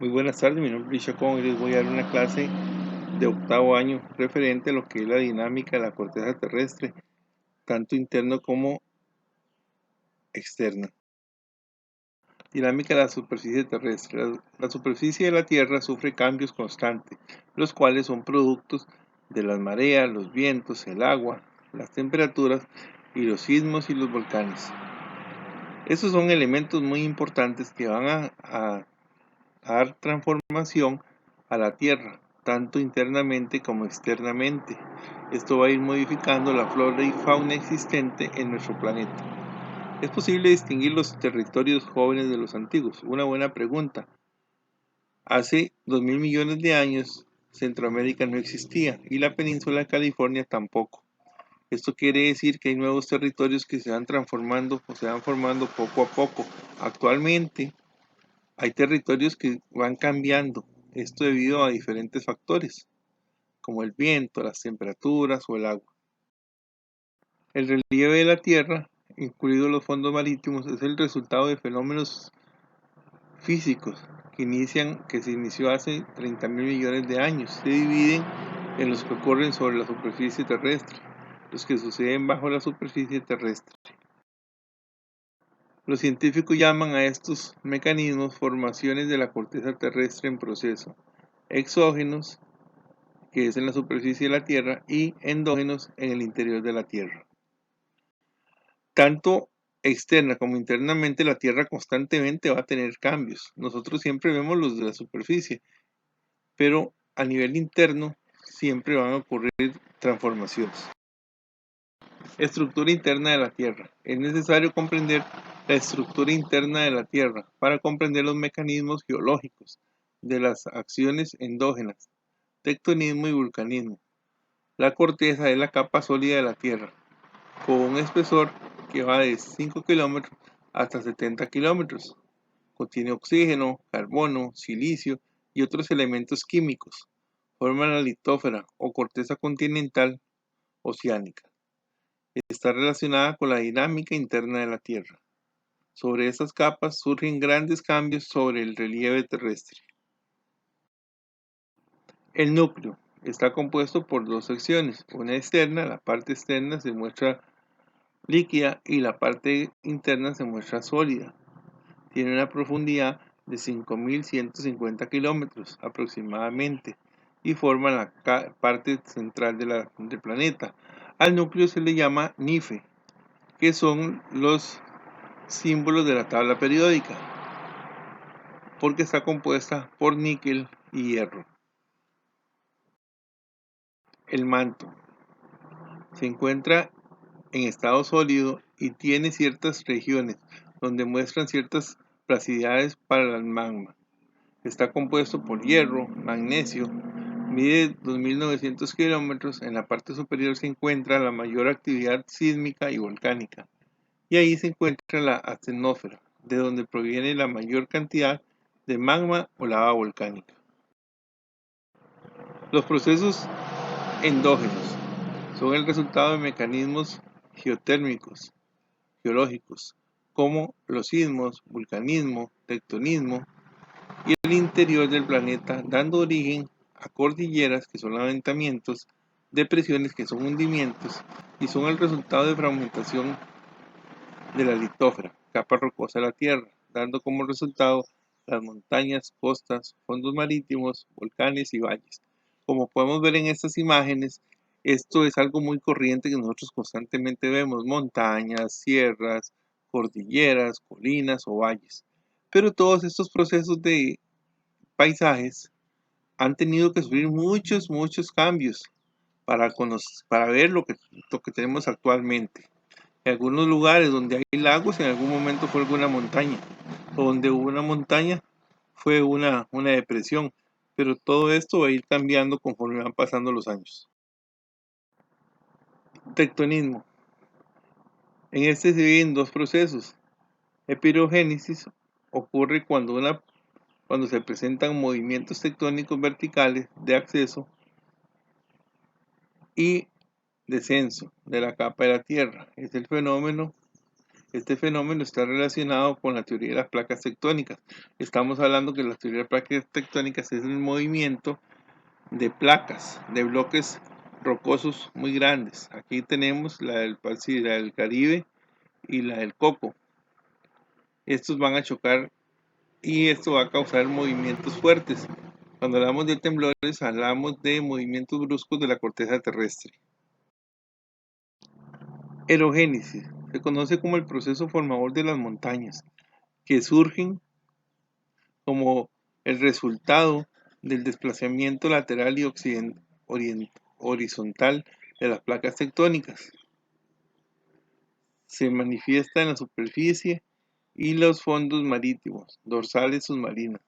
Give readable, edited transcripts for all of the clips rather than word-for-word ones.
Muy buenas tardes, mi nombre es Chacón y les voy a dar una clase de octavo año referente a lo que es la dinámica de la corteza terrestre, tanto interna como externa. Dinámica de la superficie terrestre. La superficie de la Tierra sufre cambios constantes, los cuales son productos de las mareas, los vientos, el agua, las temperaturas y los sismos y los volcanes. Estos son elementos muy importantes que van a dar transformación a la Tierra, tanto internamente como externamente. Esto va a ir modificando la flora y fauna existente en nuestro planeta. ¿Es posible distinguir los territorios jóvenes de los antiguos? Una buena pregunta. Hace 2000 millones de años, Centroamérica no existía y la península de California tampoco. Esto quiere decir que hay nuevos territorios que se van transformando o se van formando poco a poco. Actualmente, hay territorios que van cambiando, esto debido a diferentes factores, como el viento, las temperaturas o el agua. El relieve de la Tierra, incluidos los fondos marítimos, es el resultado de fenómenos físicos que se inició hace 30.000 millones de años. Se dividen en los que ocurren sobre la superficie terrestre, los que suceden bajo la superficie terrestre. Los científicos llaman a estos mecanismos formaciones de la corteza terrestre en proceso, exógenos, que es en la superficie de la Tierra, y endógenos en el interior de la Tierra. Tanto externa como internamente, la Tierra constantemente va a tener cambios. Nosotros siempre vemos los de la superficie, pero a nivel interno siempre van a ocurrir transformaciones. Estructura interna de la Tierra. Es necesario comprender la estructura interna de la Tierra para comprender los mecanismos geológicos de las acciones endógenas, tectonismo y vulcanismo. La corteza es la capa sólida de la Tierra, con un espesor que va de 5 kilómetros hasta 70 kilómetros. Contiene oxígeno, carbono, silicio y otros elementos químicos. Forma la litósfera o corteza continental oceánica. Está relacionada con la dinámica interna de la Tierra. Sobre estas capas surgen grandes cambios sobre el relieve terrestre. El núcleo está compuesto por dos secciones. Una externa, la parte externa se muestra líquida y la parte interna se muestra sólida. Tiene una profundidad de 5.150 kilómetros aproximadamente y forma la parte central del planeta. Al núcleo se le llama NIFE, que son los símbolos de la tabla periódica, porque está compuesta por níquel y hierro. El manto se encuentra en estado sólido y tiene ciertas regiones donde muestran ciertas plasticidades para el magma. Está compuesto por hierro, magnesio, mide 2.900 kilómetros, en la parte superior se encuentra la mayor actividad sísmica y volcánica, y ahí se encuentra la astenósfera, de donde proviene la mayor cantidad de magma o lava volcánica. Los procesos endógenos son el resultado de mecanismos geotérmicos, geológicos, como los sismos, vulcanismo, tectonismo y el interior del planeta, dando origen a cordilleras, que son levantamientos, depresiones, que son hundimientos, y son el resultado de fragmentación de la litósfera, capa rocosa de la Tierra, dando como resultado las montañas, costas, fondos marítimos, volcanes y valles. Como podemos ver en estas imágenes, esto es algo muy corriente que nosotros constantemente vemos: montañas, sierras, cordilleras, colinas o valles. Pero todos estos procesos de paisajes han tenido que sufrir muchos cambios para ver lo que tenemos actualmente. En algunos lugares donde hay lagos, en algún momento fue alguna montaña, o donde hubo una montaña, fue una depresión, pero todo esto va a ir cambiando conforme van pasando los años. Tectonismo. En este se dividen dos procesos. Epirogénesis ocurre cuando se presentan movimientos tectónicos verticales de acceso y descenso de la capa de la Tierra. Es el fenómeno Este fenómeno está relacionado con la teoría de las placas tectónicas. Estamos hablando que la teoría de las placas tectónicas es el movimiento de placas, de bloques rocosos muy grandes. Aquí tenemos la del Caribe y la del Coco. Estos van a chocar y esto va a causar movimientos fuertes. Cuando hablamos de temblores, hablamos de movimientos bruscos de la corteza terrestre. Erogénesis. Se conoce como el proceso formador de las montañas, que surgen como el resultado del desplazamiento lateral y horizontal de las placas tectónicas. Se manifiesta en la superficie y los fondos marítimos, dorsales submarinas.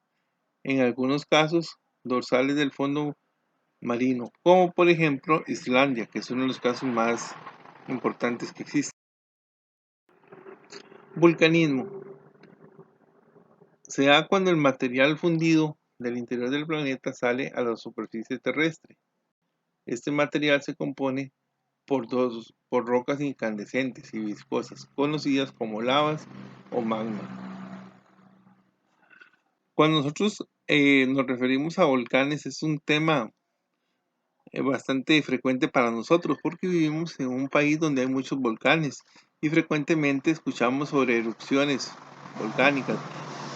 En algunos casos, dorsales del fondo marino, como por ejemplo Islandia, que es uno de los casos más importantes que existen. Vulcanismo. Se da cuando el material fundido del interior del planeta sale a la superficie terrestre. Este material se compone por rocas incandescentes y viscosas, conocidas como lavas o magma. Cuando nosotros nos referimos a volcanes, es un tema bastante frecuente para nosotros porque vivimos en un país donde hay muchos volcanes y frecuentemente escuchamos sobre erupciones volcánicas.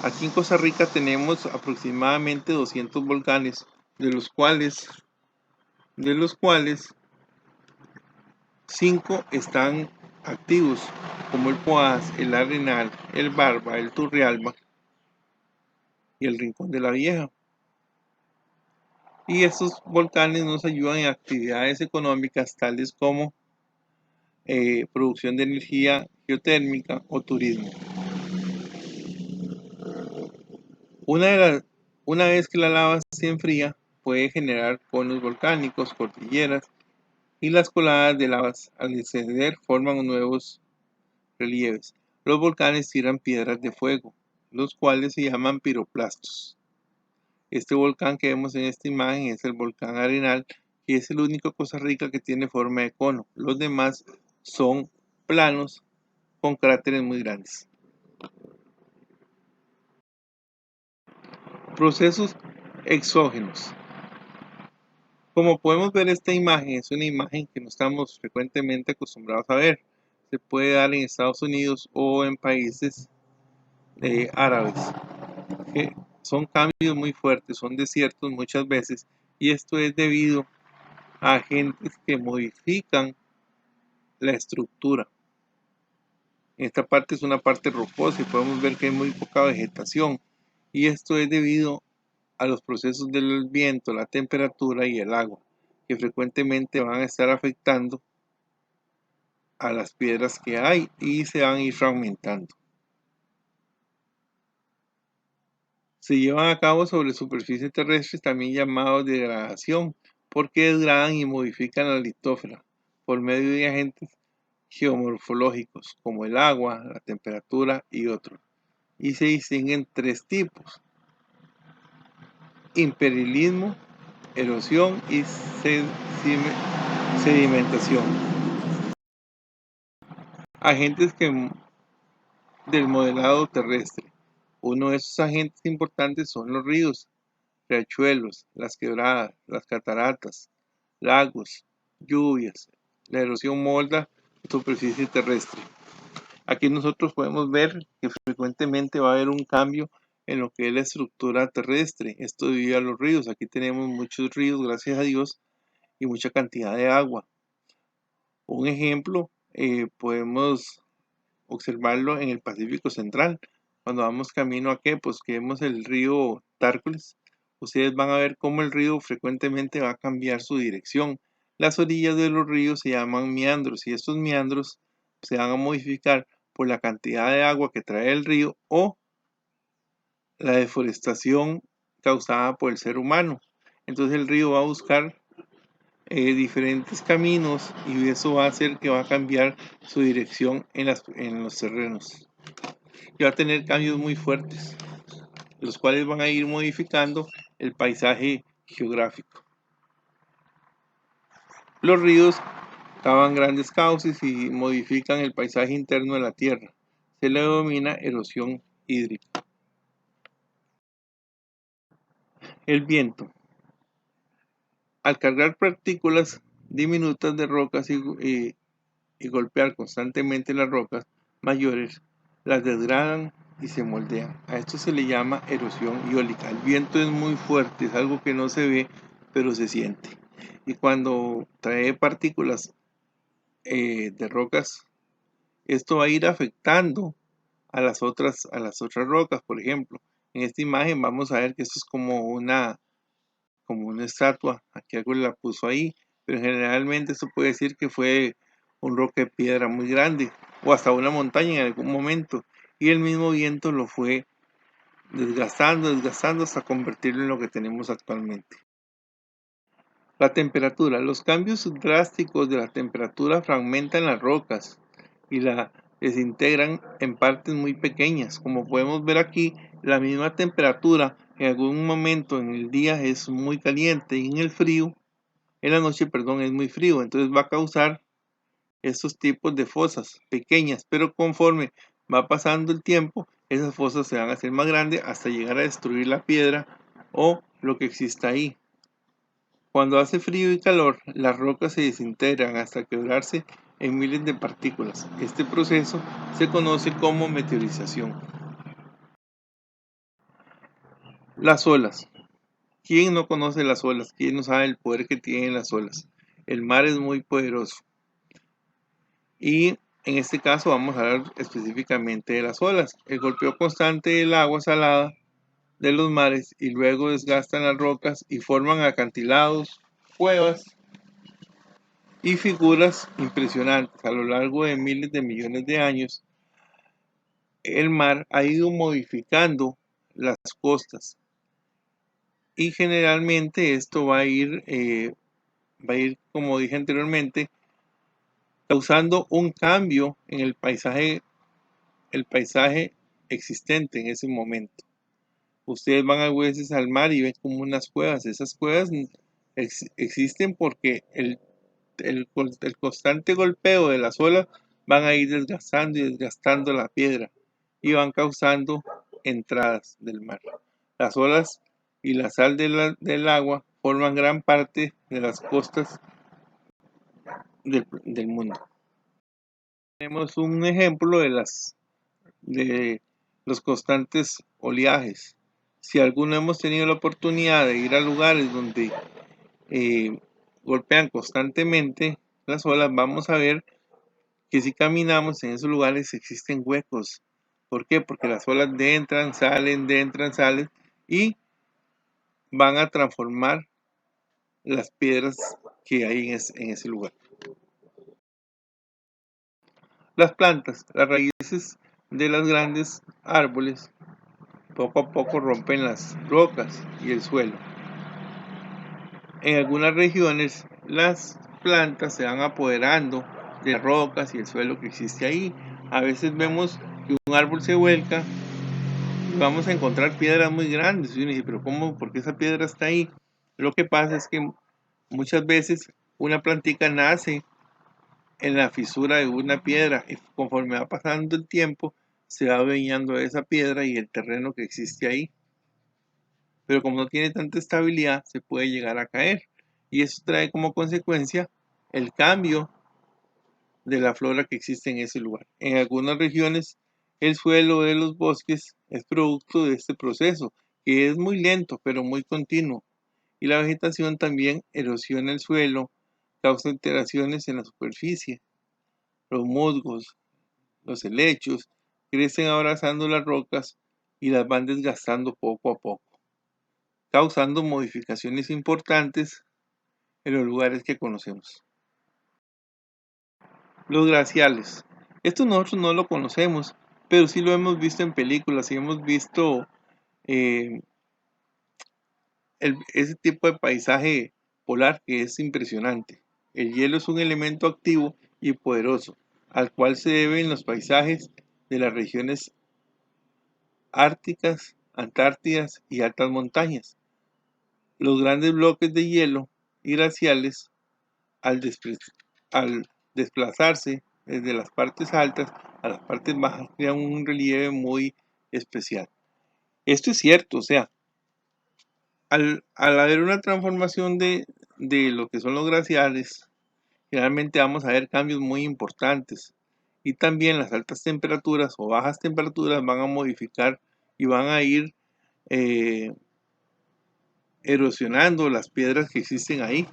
Aquí en Costa Rica tenemos aproximadamente 200 volcanes, de los cuales 5 están activos, como el Poás, el Arenal, el Barba, el Turrialba y el Rincón de la Vieja. Y estos volcanes nos ayudan en actividades económicas tales como producción de energía geotérmica o turismo. Una vez que la lava se enfría, puede generar conos volcánicos, cordilleras, y las coladas de lavas al descender forman nuevos relieves. Los volcanes tiran piedras de fuego, los cuales se llaman piroplastos. Este volcán que vemos en esta imagen es el volcán Arenal, que es el único en Costa Rica que tiene forma de cono. Los demás son planos con cráteres muy grandes. Procesos exógenos. Como podemos ver, esta imagen es una imagen que no estamos frecuentemente acostumbrados a ver. Se puede dar en Estados Unidos o en países árabes, que son cambios muy fuertes, son desiertos muchas veces, y esto es debido a agentes que modifican la estructura. Esta parte es una parte rocosa y podemos ver que hay muy poca vegetación, y esto es debido a los procesos del viento, la temperatura y el agua, que frecuentemente van a estar afectando a las piedras que hay y se van a ir fragmentando. Se llevan a cabo sobre superficies terrestres también llamados de degradación, porque degradan y modifican la litósfera por medio de agentes geomorfológicos como el agua, la temperatura y otros. Y se distinguen 3 tipos: imperialismo, erosión y sedimentación. Agentes del modelado terrestre. Uno de esos agentes importantes son los ríos, riachuelos, las quebradas, las cataratas, lagos, lluvias. La erosión molda la superficie terrestre. Aquí nosotros podemos ver que frecuentemente va a haber un cambio en lo que es la estructura terrestre. Esto debido a los ríos. Aquí tenemos muchos ríos, gracias a Dios, y mucha cantidad de agua. Un ejemplo, podemos observarlo en el Pacífico Central. Cuando vamos camino a Quepos, que vemos el río Tárcoles, ustedes van a ver cómo el río frecuentemente va a cambiar su dirección. Las orillas de los ríos se llaman meandros y estos meandros se van a modificar por la cantidad de agua que trae el río o la deforestación causada por el ser humano. Entonces el río va a buscar diferentes caminos y eso va a hacer que va a cambiar su dirección en los terrenos y va a tener cambios muy fuertes, los cuales van a ir modificando el paisaje geográfico. Los ríos cavan grandes cauces y modifican el paisaje interno de la tierra. se le denomina erosión hídrica. El viento. Al cargar partículas diminutas de rocas y golpear constantemente las rocas mayores, las degradan y se moldean. A esto se le llama erosión eólica. El viento es muy fuerte, es algo que no se ve, pero se siente. Y cuando trae partículas de rocas, esto va a ir afectando a las otras rocas. Por ejemplo, en esta imagen vamos a ver que esto es como una estatua. Aquí algo la puso ahí, pero generalmente esto puede decir que fue un roque de piedra muy grande o hasta una montaña en algún momento, y el mismo viento lo fue desgastando hasta convertirlo en lo que tenemos actualmente. La temperatura. Los cambios drásticos de la temperatura fragmentan las rocas y la desintegran en partes muy pequeñas. Como podemos ver aquí, la misma temperatura en algún momento en el día es muy caliente y en la noche, perdón, es muy frío. Entonces va a causar estos tipos de fosas pequeñas, pero conforme va pasando el tiempo, esas fosas se van a hacer más grandes hasta llegar a destruir la piedra o lo que exista ahí. Cuando hace frío y calor, las rocas se desintegran hasta quebrarse en miles de partículas. Este proceso se conoce como meteorización. Las olas. ¿Quién no conoce las olas? ¿Quién no sabe el poder que tienen las olas? El mar es muy poderoso. Y en este caso vamos a hablar específicamente de las olas. El golpeo constante del agua salada de los mares y luego desgastan las rocas y forman acantilados, cuevas y figuras impresionantes. A lo largo de miles de millones de años, el mar ha ido modificando las costas y generalmente esto va a ir, como dije anteriormente, causando un cambio en el paisaje existente en ese momento. Ustedes van a veces al mar y ven como unas cuevas. Esas cuevas existen porque el constante golpeo de las olas van a ir desgastando y desgastando la piedra y van causando entradas del mar. Las olas y la sal del agua forman gran parte de las costas del mundo. Tenemos un ejemplo de los constantes oleajes. Si alguno hemos tenido la oportunidad de ir a lugares donde eh, golpean constantemente las olas, vamos a ver que si caminamos en esos lugares existen huecos. ¿Por qué? Porque las olas entran, salen y van a transformar las piedras que hay en ese lugar. Las plantas, las raíces de los grandes árboles poco a poco rompen las rocas y el suelo. En algunas regiones las plantas se van apoderando de las rocas y el suelo que existe ahí. A veces vemos que un árbol se vuelca y vamos a encontrar piedras muy grandes. Y uno dice, pero ¿cómo? ¿Por qué esa piedra está ahí? Lo que pasa es que muchas veces una plantica nace en la fisura de una piedra y conforme va pasando el tiempo se va adueñando de esa piedra y el terreno que existe ahí. Pero como no tiene tanta estabilidad, se puede llegar a caer. Y eso trae como consecuencia el cambio de la flora que existe en ese lugar. En algunas regiones, el suelo de los bosques es producto de este proceso, que es muy lento, pero muy continuo. Y la vegetación también erosiona el suelo, causa alteraciones en la superficie. Los musgos, los helechos, crecen abrazando las rocas y las van desgastando poco a poco, causando modificaciones importantes en los lugares que conocemos. Los glaciales. Esto nosotros no lo conocemos, pero sí lo hemos visto en películas y hemos visto eh, ese tipo de paisaje polar que es impresionante. El hielo es un elemento activo y poderoso, al cual se deben los paisajes de las regiones árticas, antártidas y altas montañas. Los grandes bloques de hielo y glaciales al, al desplazarse desde las partes altas a las partes bajas, crean un relieve muy especial. Esto es cierto, o sea, al haber una transformación de lo que son los glaciares, generalmente vamos a ver cambios muy importantes. Y también las altas temperaturas o bajas temperaturas van a modificar y van a ir eh, erosionando las piedras que existen ahí.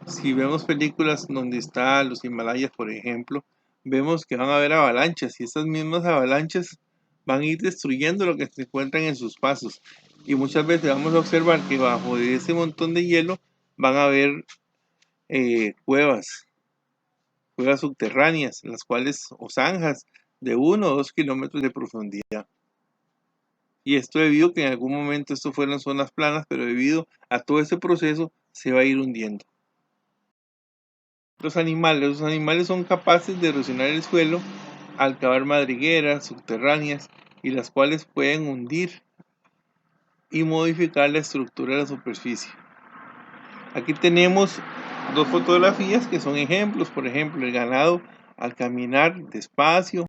Si vemos películas donde está los Himalayas, por ejemplo, vemos que van a haber avalanchas y esas mismas avalanchas van a ir destruyendo lo que se encuentran en sus pasos. Y muchas veces vamos a observar que bajo de ese montón de hielo van a haber cuevas subterráneas, las cuales, o zanjas de 1 o 2 kilómetros de profundidad. Y esto debido a que en algún momento esto fueron zonas planas, pero debido a todo ese proceso se va a ir hundiendo. Los animales son capaces de erosionar el suelo al cavar madrigueras subterráneas y las cuales pueden hundir y modificar la estructura de la superficie. Aquí tenemos dos fotografías que son ejemplos. Por ejemplo, el ganado al caminar despacio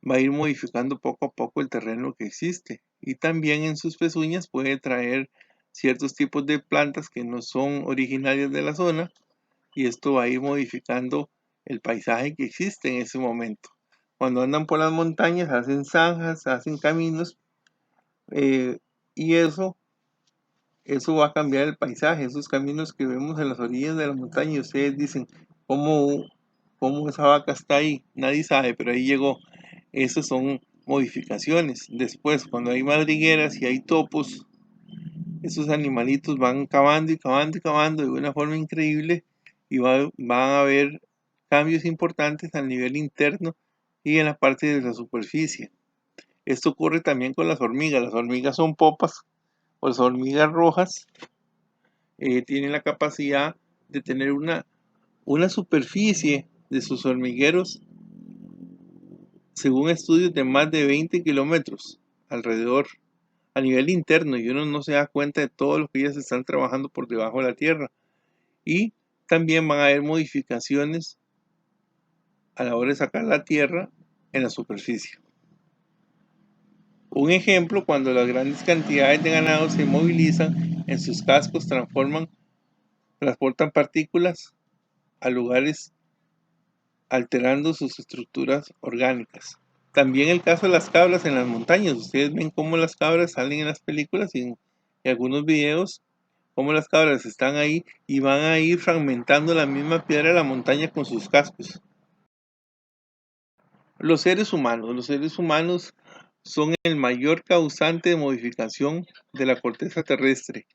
va a ir modificando poco a poco el terreno que existe, y también en sus pezuñas puede traer ciertos tipos de plantas que no son originarias de la zona, y esto va a ir modificando el paisaje que existe en ese momento. Cuando andan por las montañas hacen zanjas, hacen caminos, eh, y eso va a cambiar el paisaje. Esos caminos que vemos en las orillas de la montaña, y ustedes dicen, ¿cómo esa vaca está ahí? Nadie sabe, pero ahí llegó. Esas son modificaciones. Después, cuando hay madrigueras y hay topos, esos animalitos van cavando y cavando y cavando de una forma increíble, y van a haber cambios importantes a nivel interno y en la parte de la superficie. Esto ocurre también con las hormigas. Las hormigas son popas, o las hormigas rojas tienen la capacidad de tener una superficie de sus hormigueros, según estudios, de más de 20 kilómetros alrededor a nivel interno, y uno no se da cuenta de todo lo que ellas están trabajando por debajo de la tierra. Y también van a haber modificaciones a la hora de sacar la tierra en la superficie. Un ejemplo, cuando las grandes cantidades de ganado se movilizan en sus cascos, transportan partículas a lugares alterando sus estructuras orgánicas. También el caso de las cabras en las montañas. Ustedes ven cómo las cabras salen en las películas y en algunos videos, cómo las cabras están ahí y van a ir fragmentando la misma piedra de la montaña con sus cascos. Los seres humanos son el mayor causante de modificación de la corteza terrestre.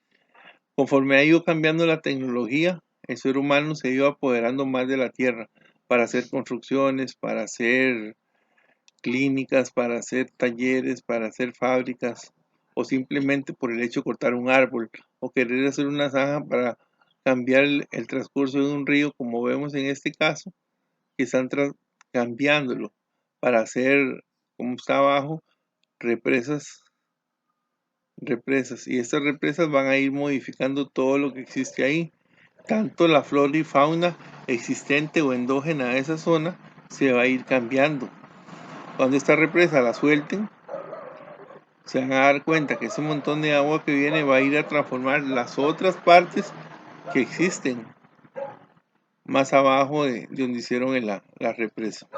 Conforme ha ido cambiando la tecnología, el ser humano se ha ido apoderando más de la tierra para hacer construcciones, para hacer clínicas, para hacer talleres, para hacer fábricas, o simplemente por el hecho de cortar un árbol o querer hacer una zanja para cambiar el transcurso de un río, como vemos en este caso, que están cambiándolo para hacer, como está abajo, represas, y estas represas van a ir modificando todo lo que existe ahí. Tanto la flora y fauna existente o endógena de esa zona se va a ir cambiando. Cuando esta represa la suelten, se van a dar cuenta que ese montón de agua que viene va a ir a transformar las otras partes que existen más abajo de donde hicieron la represa.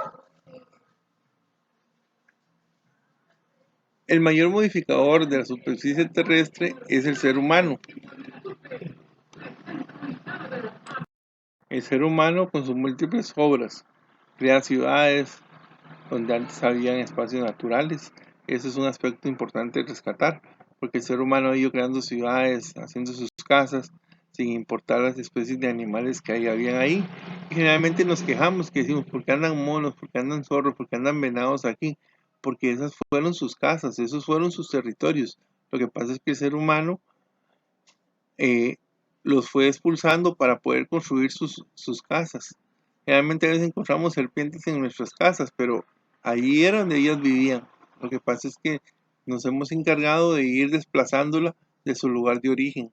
El mayor modificador de la superficie terrestre es el ser humano. El ser humano, con sus múltiples obras, crea ciudades donde antes habían espacios naturales. Ese es un aspecto importante de rescatar, porque el ser humano ha ido creando ciudades, haciendo sus casas, sin importar las especies de animales que habían ahí. Y generalmente nos quejamos, que decimos, ¿por qué andan monos? ¿Por qué andan zorros? ¿Por qué andan venados aquí? Porque esas fueron sus casas, esos fueron sus territorios. Lo que pasa es que el ser humano eh, los fue expulsando para poder construir sus casas. Realmente a veces encontramos serpientes en nuestras casas, pero allí era donde ellas vivían. Lo que pasa es que nos hemos encargado de ir desplazándola de su lugar de origen.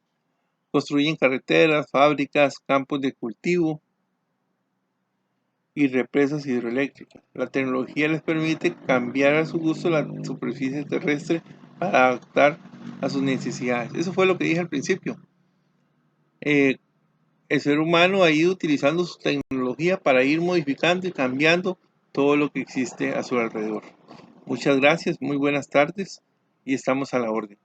Construyen carreteras, fábricas, campos de cultivo, y represas hidroeléctricas. La tecnología les permite cambiar a su gusto la superficie terrestre para adaptar a sus necesidades. Eso fue lo que dije al principio. El ser humano ha ido utilizando su tecnología para ir modificando y cambiando todo lo que existe a su alrededor. Muchas gracias, muy buenas tardes y estamos a la orden.